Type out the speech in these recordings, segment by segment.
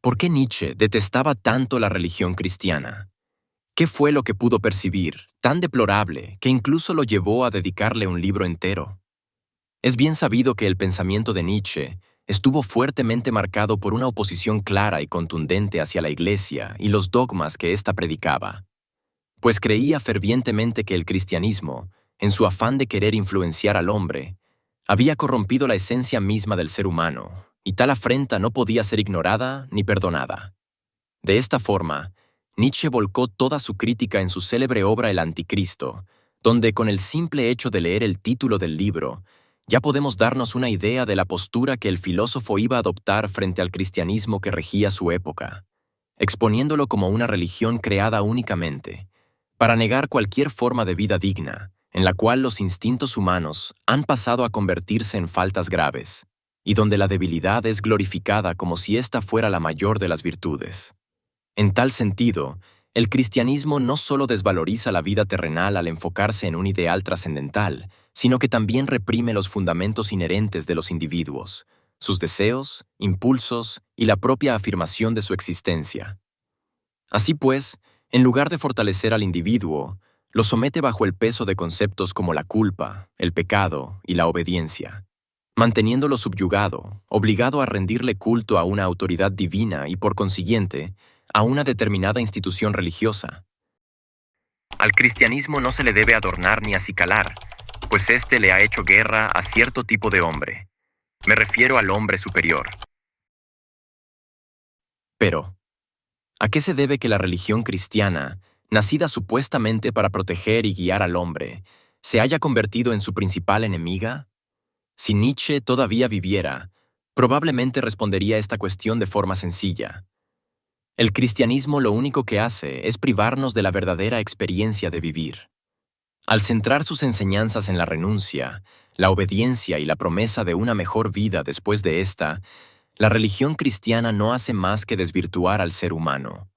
¿Por qué Nietzsche detestaba tanto la religión cristiana? ¿Qué fue lo que pudo percibir, tan deplorable, que incluso lo llevó a dedicarle un libro entero? Es bien sabido que el pensamiento de Nietzsche estuvo fuertemente marcado por una oposición clara y contundente hacia la Iglesia y los dogmas que ésta predicaba, pues creía fervientemente que el cristianismo, en su afán de querer influenciar al hombre, había corrompido la esencia misma del ser humano, y tal afrenta no podía ser ignorada ni perdonada. De esta forma, Nietzsche volcó toda su crítica en su célebre obra El Anticristo, donde con el simple hecho de leer el título del libro, ya podemos darnos una idea de la postura que el filósofo iba a adoptar frente al cristianismo que regía su época, exponiéndolo como una religión creada únicamente para negar cualquier forma de vida digna, en la cual los instintos humanos han pasado a convertirse en faltas graves, y donde la debilidad es glorificada como si ésta fuera la mayor de las virtudes. En tal sentido, el cristianismo no solo desvaloriza la vida terrenal al enfocarse en un ideal trascendental, sino que también reprime los fundamentos inherentes de los individuos, sus deseos, impulsos y la propia afirmación de su existencia. Así pues, en lugar de fortalecer al individuo, lo somete bajo el peso de conceptos como la culpa, el pecado y la obediencia, manteniéndolo subyugado, obligado a rendirle culto a una autoridad divina y, por consiguiente, a una determinada institución religiosa. Al cristianismo no se le debe adornar ni acicalar, pues éste le ha hecho guerra a cierto tipo de hombre. Me refiero al hombre superior. Pero, ¿a qué se debe que la religión cristiana, nacida supuestamente para proteger y guiar al hombre, se haya convertido en su principal enemiga? Si Nietzsche todavía viviera, probablemente respondería esta cuestión de forma sencilla. El cristianismo lo único que hace es privarnos de la verdadera experiencia de vivir. Al centrar sus enseñanzas en la renuncia, la obediencia y la promesa de una mejor vida después de esta, la religión cristiana no hace más que desvirtuar al ser humano.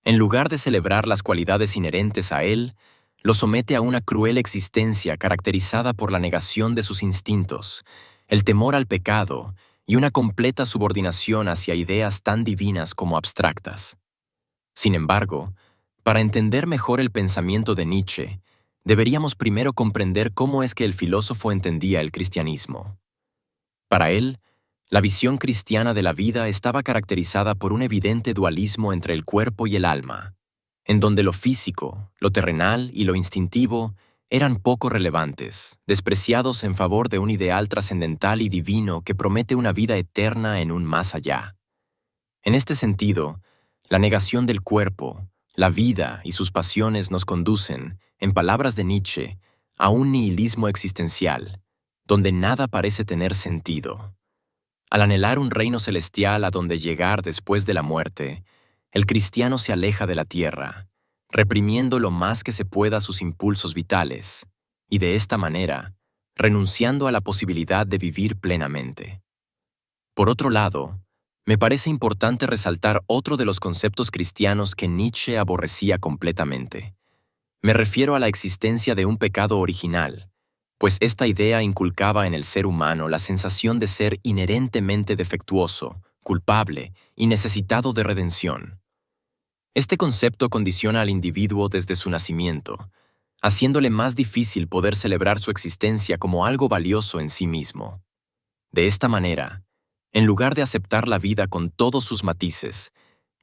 En lugar de celebrar las cualidades inherentes a él, lo somete a una cruel existencia caracterizada por la negación de sus instintos, el temor al pecado y una completa subordinación hacia ideas tan divinas como abstractas. Sin embargo, para entender mejor el pensamiento de Nietzsche, deberíamos primero comprender cómo es que el filósofo entendía el cristianismo. Para él, la visión cristiana de la vida estaba caracterizada por un evidente dualismo entre el cuerpo y el alma, en donde lo físico, lo terrenal y lo instintivo eran poco relevantes, despreciados en favor de un ideal trascendental y divino que promete una vida eterna en un más allá. En este sentido, la negación del cuerpo, la vida y sus pasiones nos conducen, en palabras de Nietzsche, a un nihilismo existencial, donde nada parece tener sentido. Al anhelar un reino celestial a donde llegar después de la muerte, el cristiano se aleja de la tierra, reprimiendo lo más que se pueda sus impulsos vitales, y de esta manera, renunciando a la posibilidad de vivir plenamente. Por otro lado, me parece importante resaltar otro de los conceptos cristianos que Nietzsche aborrecía completamente. Me refiero a la existencia de un pecado original, pues esta idea inculcaba en el ser humano la sensación de ser inherentemente defectuoso, culpable y necesitado de redención. Este concepto condiciona al individuo desde su nacimiento, haciéndole más difícil poder celebrar su existencia como algo valioso en sí mismo. De esta manera, en lugar de aceptar la vida con todos sus matices,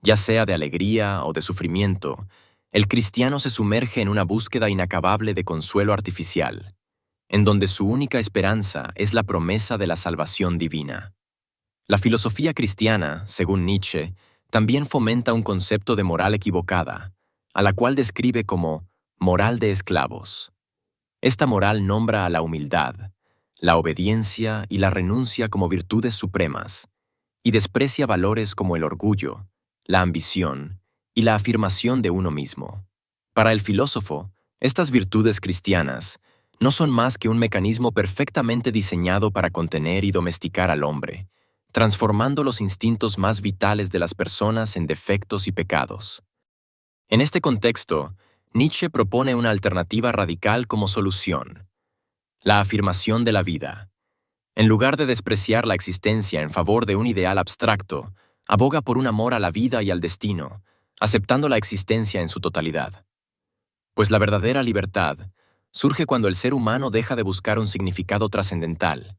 ya sea de alegría o de sufrimiento, el cristiano se sumerge en una búsqueda inacabable de consuelo artificial, en donde su única esperanza es la promesa de la salvación divina. La filosofía cristiana, según Nietzsche, también fomenta un concepto de moral equivocada, a la cual describe como moral de esclavos. Esta moral nombra a la humildad, la obediencia y la renuncia como virtudes supremas, y desprecia valores como el orgullo, la ambición y la afirmación de uno mismo. Para el filósofo, estas virtudes cristianas no son más que un mecanismo perfectamente diseñado para contener y domesticar al hombre, transformando los instintos más vitales de las personas en defectos y pecados. En este contexto, Nietzsche propone una alternativa radical como solución: la afirmación de la vida. En lugar de despreciar la existencia en favor de un ideal abstracto, aboga por un amor a la vida y al destino, aceptando la existencia en su totalidad. Pues la verdadera libertad surge cuando el ser humano deja de buscar un significado trascendental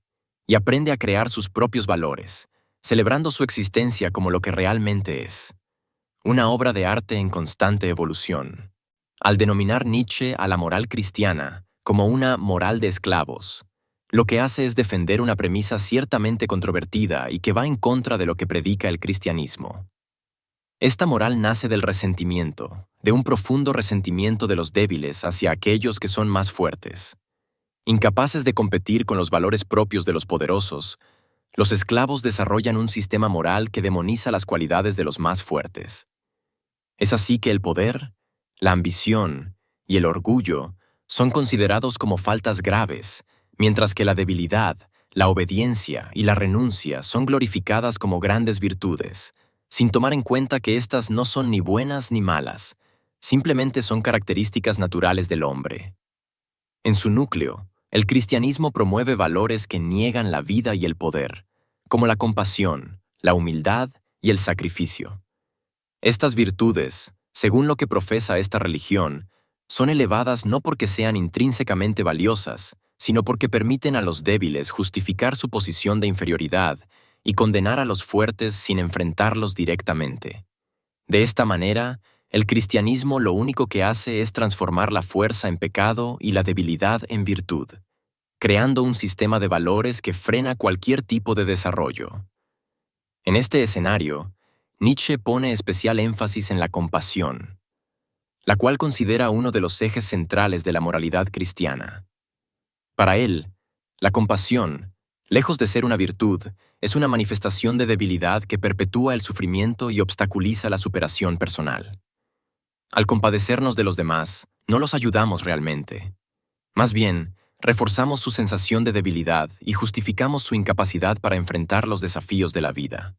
y aprende a crear sus propios valores, celebrando su existencia como lo que realmente es, una obra de arte en constante evolución. Al denominar Nietzsche a la moral cristiana como una moral de esclavos, lo que hace es defender una premisa ciertamente controvertida y que va en contra de lo que predica el cristianismo. Esta moral nace del resentimiento, de un profundo resentimiento de los débiles hacia aquellos que son más fuertes. Incapaces de competir con los valores propios de los poderosos, los esclavos desarrollan un sistema moral que demoniza las cualidades de los más fuertes. Es así que el poder, la ambición y el orgullo son considerados como faltas graves, mientras que la debilidad, la obediencia y la renuncia son glorificadas como grandes virtudes, sin tomar en cuenta que éstas no son ni buenas ni malas, simplemente son características naturales del hombre. En su núcleo, el cristianismo promueve valores que niegan la vida y el poder, como la compasión, la humildad y el sacrificio. Estas virtudes, según lo que profesa esta religión, son elevadas no porque sean intrínsecamente valiosas, sino porque permiten a los débiles justificar su posición de inferioridad y condenar a los fuertes sin enfrentarlos directamente. De esta manera, el cristianismo lo único que hace es transformar la fuerza en pecado y la debilidad en virtud, creando un sistema de valores que frena cualquier tipo de desarrollo. En este escenario, Nietzsche pone especial énfasis en la compasión, la cual considera uno de los ejes centrales de la moralidad cristiana. Para él, la compasión, lejos de ser una virtud, es una manifestación de debilidad que perpetúa el sufrimiento y obstaculiza la superación personal. Al compadecernos de los demás, no los ayudamos realmente. Más bien, reforzamos su sensación de debilidad y justificamos su incapacidad para enfrentar los desafíos de la vida.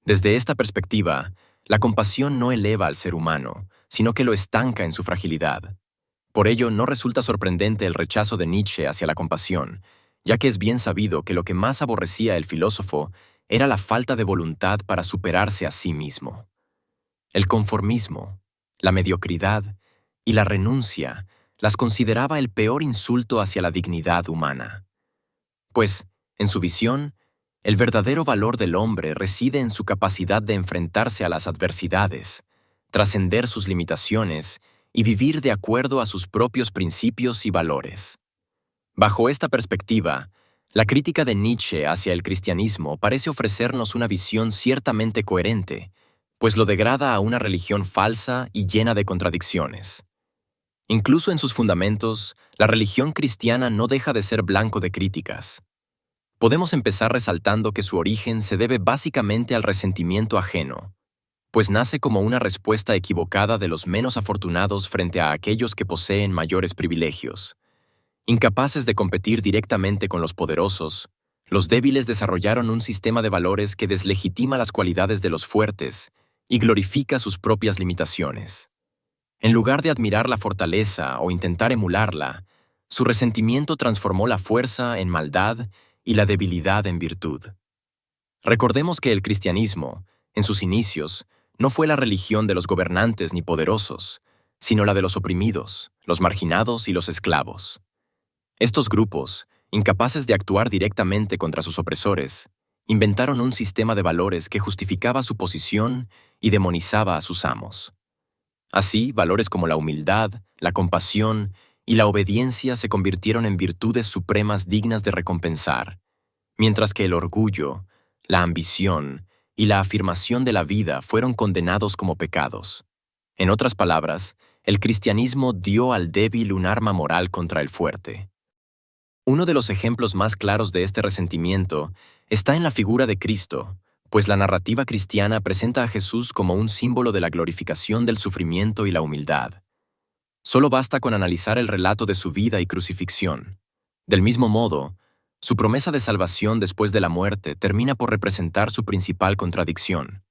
Desde esta perspectiva, la compasión no eleva al ser humano, sino que lo estanca en su fragilidad. Por ello, no resulta sorprendente el rechazo de Nietzsche hacia la compasión, ya que es bien sabido que lo que más aborrecía el filósofo era la falta de voluntad para superarse a sí mismo. El conformismo, la mediocridad y la renuncia las consideraba el peor insulto hacia la dignidad humana. Pues, en su visión, el verdadero valor del hombre reside en su capacidad de enfrentarse a las adversidades, trascender sus limitaciones y vivir de acuerdo a sus propios principios y valores. Bajo esta perspectiva, la crítica de Nietzsche hacia el cristianismo parece ofrecernos una visión ciertamente coherente, pues lo degrada a una religión falsa y llena de contradicciones. Incluso en sus fundamentos, la religión cristiana no deja de ser blanco de críticas. Podemos empezar resaltando que su origen se debe básicamente al resentimiento ajeno, pues nace como una respuesta equivocada de los menos afortunados frente a aquellos que poseen mayores privilegios. Incapaces de competir directamente con los poderosos, los débiles desarrollaron un sistema de valores que deslegitima las cualidades de los fuertes y glorifica sus propias limitaciones. En lugar de admirar la fortaleza o intentar emularla, su resentimiento transformó la fuerza en maldad y la debilidad en virtud. Recordemos que el cristianismo, en sus inicios, no fue la religión de los gobernantes ni poderosos, sino la de los oprimidos, los marginados y los esclavos. Estos grupos, incapaces de actuar directamente contra sus opresores, inventaron un sistema de valores que justificaba su posición y demonizaba a sus amos. Así, valores como la humildad, la compasión y la obediencia se convirtieron en virtudes supremas dignas de recompensar, mientras que el orgullo, la ambición y la afirmación de la vida fueron condenados como pecados. En otras palabras, el cristianismo dio al débil un arma moral contra el fuerte. Uno de los ejemplos más claros de este resentimiento está en la figura de Cristo, pues la narrativa cristiana presenta a Jesús como un símbolo de la glorificación del sufrimiento y la humildad. Solo basta con analizar el relato de su vida y crucifixión. Del mismo modo, su promesa de salvación después de la muerte termina por representar su principal contradicción: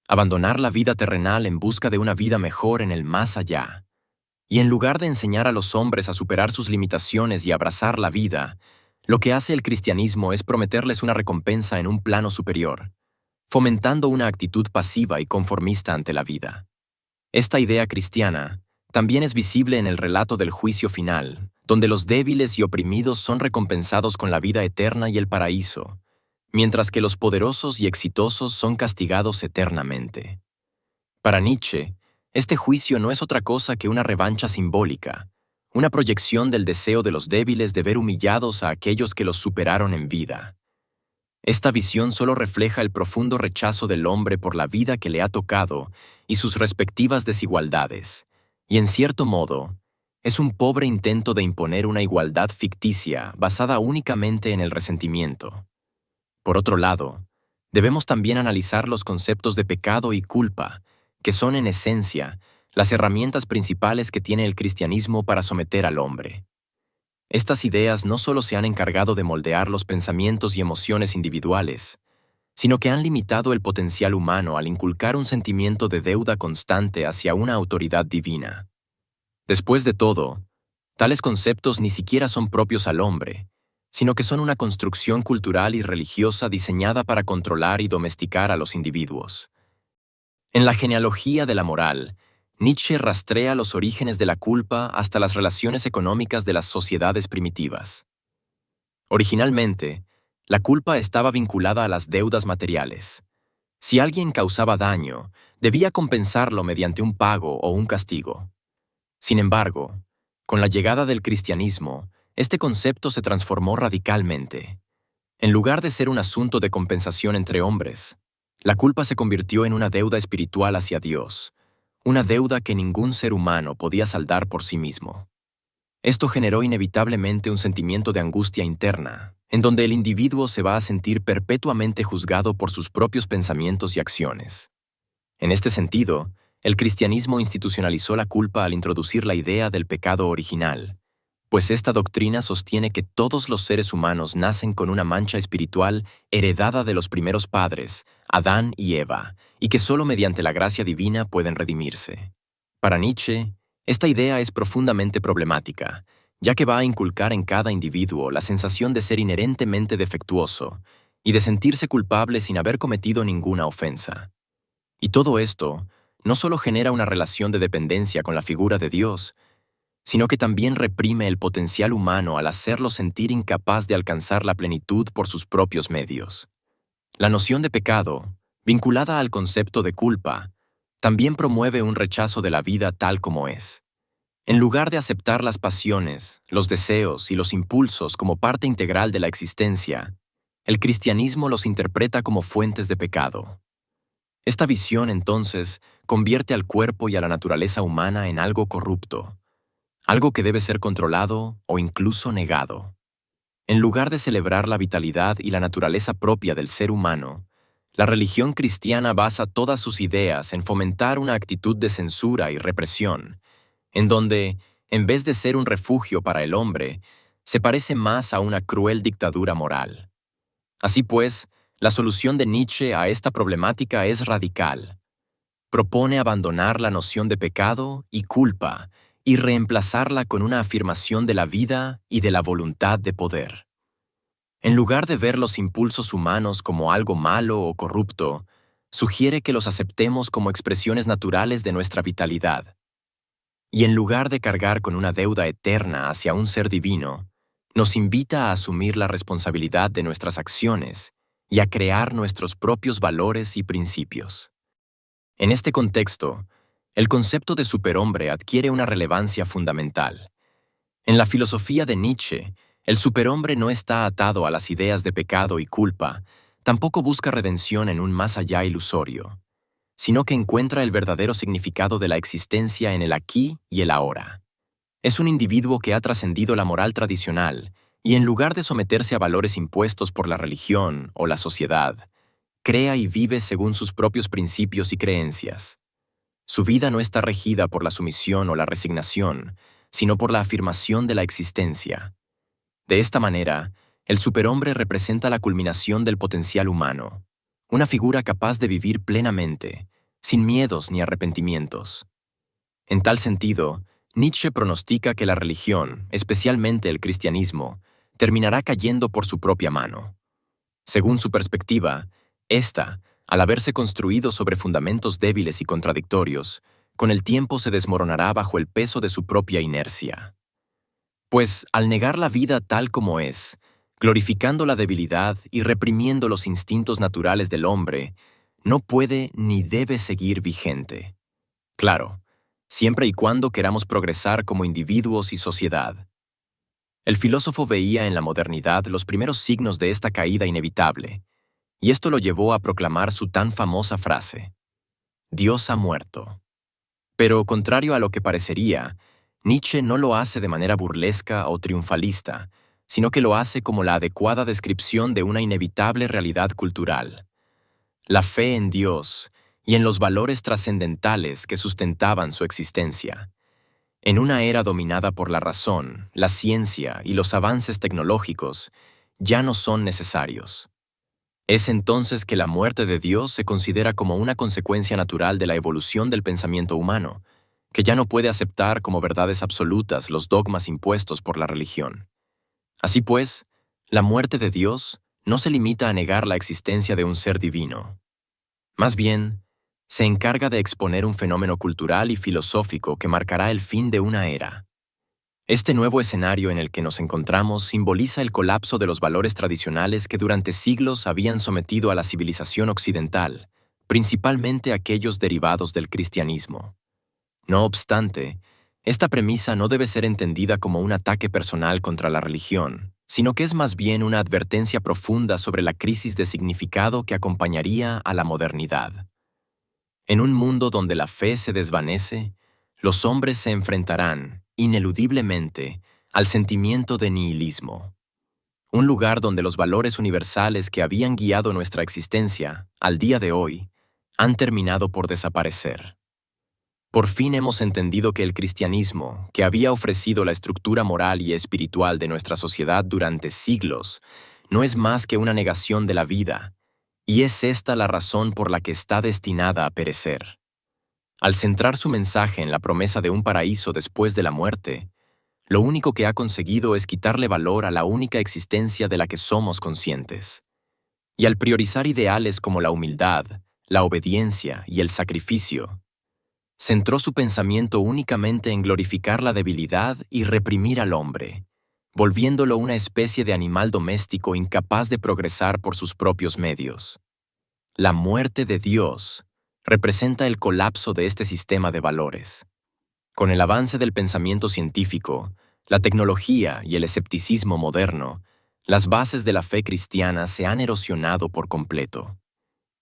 abandonar la vida terrenal en busca de una vida mejor en el más allá. Y en lugar de enseñar a los hombres a superar sus limitaciones y abrazar la vida, lo que hace el cristianismo es prometerles una recompensa en un plano superior, fomentando una actitud pasiva y conformista ante la vida. Esta idea cristiana también es visible en el relato del juicio final, donde los débiles y oprimidos son recompensados con la vida eterna y el paraíso, mientras que los poderosos y exitosos son castigados eternamente. Para Nietzsche, este juicio no es otra cosa que una revancha simbólica, una proyección del deseo de los débiles de ver humillados a aquellos que los superaron en vida. Esta visión solo refleja el profundo rechazo del hombre por la vida que le ha tocado y sus respectivas desigualdades, y en cierto modo, es un pobre intento de imponer una igualdad ficticia basada únicamente en el resentimiento. Por otro lado, debemos también analizar los conceptos de pecado y culpa, que son en esencia las herramientas principales que tiene el cristianismo para someter al hombre. Estas ideas no solo se han encargado de moldear los pensamientos y emociones individuales, sino que han limitado el potencial humano al inculcar un sentimiento de deuda constante hacia una autoridad divina. Después de todo, tales conceptos ni siquiera son propios al hombre, sino que son una construcción cultural y religiosa diseñada para controlar y domesticar a los individuos. En la genealogía de la moral, Nietzsche rastrea los orígenes de la culpa hasta las relaciones económicas de las sociedades primitivas. Originalmente, la culpa estaba vinculada a las deudas materiales. Si alguien causaba daño, debía compensarlo mediante un pago o un castigo. Sin embargo, con la llegada del cristianismo, este concepto se transformó radicalmente. En lugar de ser un asunto de compensación entre hombres, la culpa se convirtió en una deuda espiritual hacia Dios, una deuda que ningún ser humano podía saldar por sí mismo. Esto generó inevitablemente un sentimiento de angustia interna, en donde el individuo se va a sentir perpetuamente juzgado por sus propios pensamientos y acciones. En este sentido, el cristianismo institucionalizó la culpa al introducir la idea del pecado original, pues esta doctrina sostiene que todos los seres humanos nacen con una mancha espiritual heredada de los primeros padres, Adán y Eva, y que solo mediante la gracia divina pueden redimirse. Para Nietzsche, esta idea es profundamente problemática, ya que va a inculcar en cada individuo la sensación de ser inherentemente defectuoso y de sentirse culpable sin haber cometido ninguna ofensa. Y todo esto no solo genera una relación de dependencia con la figura de Dios, sino que también reprime el potencial humano al hacerlo sentir incapaz de alcanzar la plenitud por sus propios medios. La noción de pecado, vinculada al concepto de culpa, también promueve un rechazo de la vida tal como es. En lugar de aceptar las pasiones, los deseos y los impulsos como parte integral de la existencia, el cristianismo los interpreta como fuentes de pecado. Esta visión, entonces, convierte al cuerpo y a la naturaleza humana en algo corrupto, algo que debe ser controlado o incluso negado. En lugar de celebrar la vitalidad y la naturaleza propia del ser humano, la religión cristiana basa todas sus ideas en fomentar una actitud de censura y represión, en donde, en vez de ser un refugio para el hombre, se parece más a una cruel dictadura moral. Así pues, la solución de Nietzsche a esta problemática es radical. Propone abandonar la noción de pecado y culpa y reemplazarla con una afirmación de la vida y de la voluntad de poder. En lugar de ver los impulsos humanos como algo malo o corrupto, sugiere que los aceptemos como expresiones naturales de nuestra vitalidad. Y en lugar de cargar con una deuda eterna hacia un ser divino, nos invita a asumir la responsabilidad de nuestras acciones y a crear nuestros propios valores y principios. En este contexto, el concepto de superhombre adquiere una relevancia fundamental. En la filosofía de Nietzsche, el superhombre no está atado a las ideas de pecado y culpa, tampoco busca redención en un más allá ilusorio, sino que encuentra el verdadero significado de la existencia en el aquí y el ahora. Es un individuo que ha trascendido la moral tradicional y, en lugar de someterse a valores impuestos por la religión o la sociedad, crea y vive según sus propios principios y creencias. Su vida no está regida por la sumisión o la resignación, sino por la afirmación de la existencia. De esta manera, el superhombre representa la culminación del potencial humano, una figura capaz de vivir plenamente, sin miedos ni arrepentimientos. En tal sentido, Nietzsche pronostica que la religión, especialmente el cristianismo, terminará cayendo por su propia mano. Según su perspectiva, esta, Al haberse construido sobre fundamentos débiles y contradictorios, con el tiempo se desmoronará bajo el peso de su propia inercia. Pues, al negar la vida tal como es, glorificando la debilidad y reprimiendo los instintos naturales del hombre, no puede ni debe seguir vigente. Claro, siempre y cuando queramos progresar como individuos y sociedad. El filósofo veía en la modernidad los primeros signos de esta caída inevitable, y esto lo llevó a proclamar su tan famosa frase: Dios ha muerto. Pero, contrario a lo que parecería, Nietzsche no lo hace de manera burlesca o triunfalista, sino que lo hace como la adecuada descripción de una inevitable realidad cultural. La fe en Dios y en los valores trascendentales que sustentaban su existencia. En una era dominada por la razón, la ciencia y los avances tecnológicos, ya no son necesarios. Es entonces que la muerte de Dios se considera como una consecuencia natural de la evolución del pensamiento humano, que ya no puede aceptar como verdades absolutas los dogmas impuestos por la religión. Así pues, la muerte de Dios no se limita a negar la existencia de un ser divino. Más bien, se encarga de exponer un fenómeno cultural y filosófico que marcará el fin de una era. Este nuevo escenario en el que nos encontramos simboliza el colapso de los valores tradicionales que durante siglos habían sometido a la civilización occidental, principalmente aquellos derivados del cristianismo. No obstante, esta premisa no debe ser entendida como un ataque personal contra la religión, sino que es más bien una advertencia profunda sobre la crisis de significado que acompañaría a la modernidad. En un mundo donde la fe se desvanece, los hombres se enfrentarán, ineludiblemente, al sentimiento de nihilismo. Un lugar donde los valores universales que habían guiado nuestra existencia, al día de hoy, han terminado por desaparecer. Por fin hemos entendido que el cristianismo, que había ofrecido la estructura moral y espiritual de nuestra sociedad durante siglos, no es más que una negación de la vida, y es esta la razón por la que está destinada a perecer. Al centrar su mensaje en la promesa de un paraíso después de la muerte, lo único que ha conseguido es quitarle valor a la única existencia de la que somos conscientes. Y al priorizar ideales como la humildad, la obediencia y el sacrificio, centró su pensamiento únicamente en glorificar la debilidad y reprimir al hombre, volviéndolo una especie de animal doméstico incapaz de progresar por sus propios medios. La muerte de Dios representa el colapso de este sistema de valores. Con el avance del pensamiento científico, la tecnología y el escepticismo moderno, las bases de la fe cristiana se han erosionado por completo.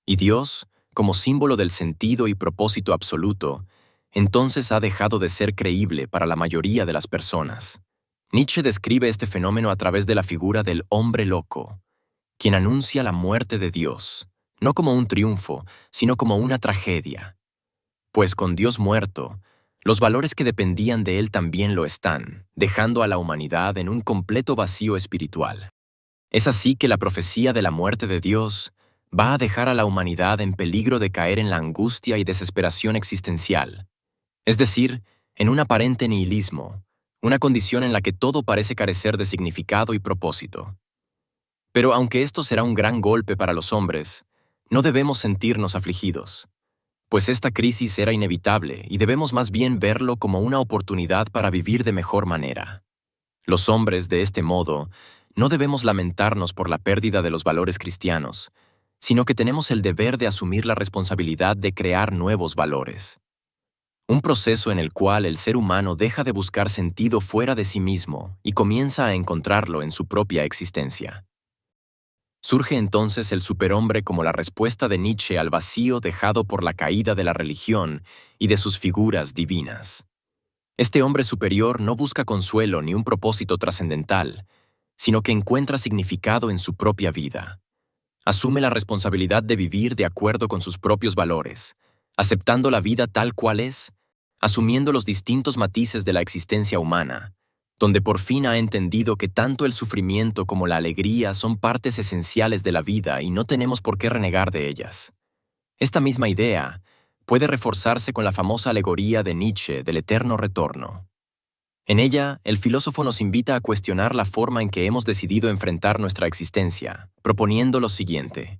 Y Dios, como símbolo del sentido y propósito absoluto, entonces ha dejado de ser creíble para la mayoría de las personas. Nietzsche describe este fenómeno a través de la figura del hombre loco, quien anuncia la muerte de Dios, no como un triunfo, sino como una tragedia. Pues con Dios muerto, los valores que dependían de él también lo están, dejando a la humanidad en un completo vacío espiritual. Es así que la profecía de la muerte de Dios va a dejar a la humanidad en peligro de caer en la angustia y desesperación existencial, es decir, en un aparente nihilismo, una condición en la que todo parece carecer de significado y propósito. Pero aunque esto será un gran golpe para los hombres, no debemos sentirnos afligidos, pues esta crisis era inevitable y debemos más bien verlo como una oportunidad para vivir de mejor manera. Los hombres, de este modo, no debemos lamentarnos por la pérdida de los valores cristianos, sino que tenemos el deber de asumir la responsabilidad de crear nuevos valores. Un proceso en el cual el ser humano deja de buscar sentido fuera de sí mismo y comienza a encontrarlo en su propia existencia. Surge entonces el superhombre como la respuesta de Nietzsche al vacío dejado por la caída de la religión y de sus figuras divinas. Este hombre superior no busca consuelo ni un propósito trascendental, sino que encuentra significado en su propia vida. Asume la responsabilidad de vivir de acuerdo con sus propios valores, aceptando la vida tal cual es, asumiendo los distintos matices de la existencia humana, donde por fin ha entendido que tanto el sufrimiento como la alegría son partes esenciales de la vida y no tenemos por qué renegar de ellas. Esta misma idea puede reforzarse con la famosa alegoría de Nietzsche del eterno retorno. En ella, el filósofo nos invita a cuestionar la forma en que hemos decidido enfrentar nuestra existencia, proponiendo lo siguiente: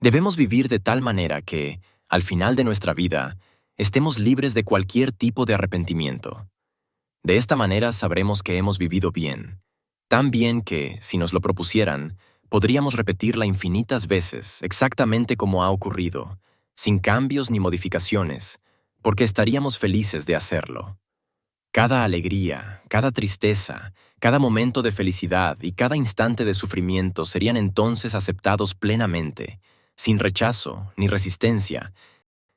Debemos vivir de tal manera que, al final de nuestra vida, estemos libres de cualquier tipo de arrepentimiento. De esta manera sabremos que hemos vivido bien, tan bien que, si nos lo propusieran, podríamos repetirla infinitas veces, exactamente como ha ocurrido, sin cambios ni modificaciones, porque estaríamos felices de hacerlo. Cada alegría, cada tristeza, cada momento de felicidad y cada instante de sufrimiento serían entonces aceptados plenamente, sin rechazo ni resistencia,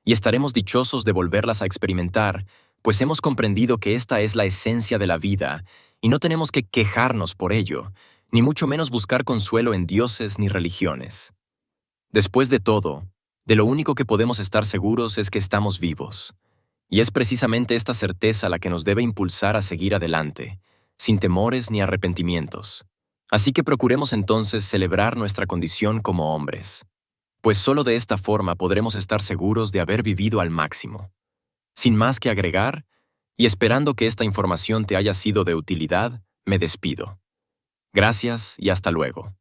y estaremos dichosos de volverlas a experimentar, pues hemos comprendido que esta es la esencia de la vida y no tenemos que quejarnos por ello, ni mucho menos buscar consuelo en dioses ni religiones. Después de todo, de lo único que podemos estar seguros es que estamos vivos. Y es precisamente esta certeza la que nos debe impulsar a seguir adelante, sin temores ni arrepentimientos. Así que procuremos entonces celebrar nuestra condición como hombres, pues solo de esta forma podremos estar seguros de haber vivido al máximo. Sin más que agregar, y esperando que esta información te haya sido de utilidad, me despido. Gracias y hasta luego.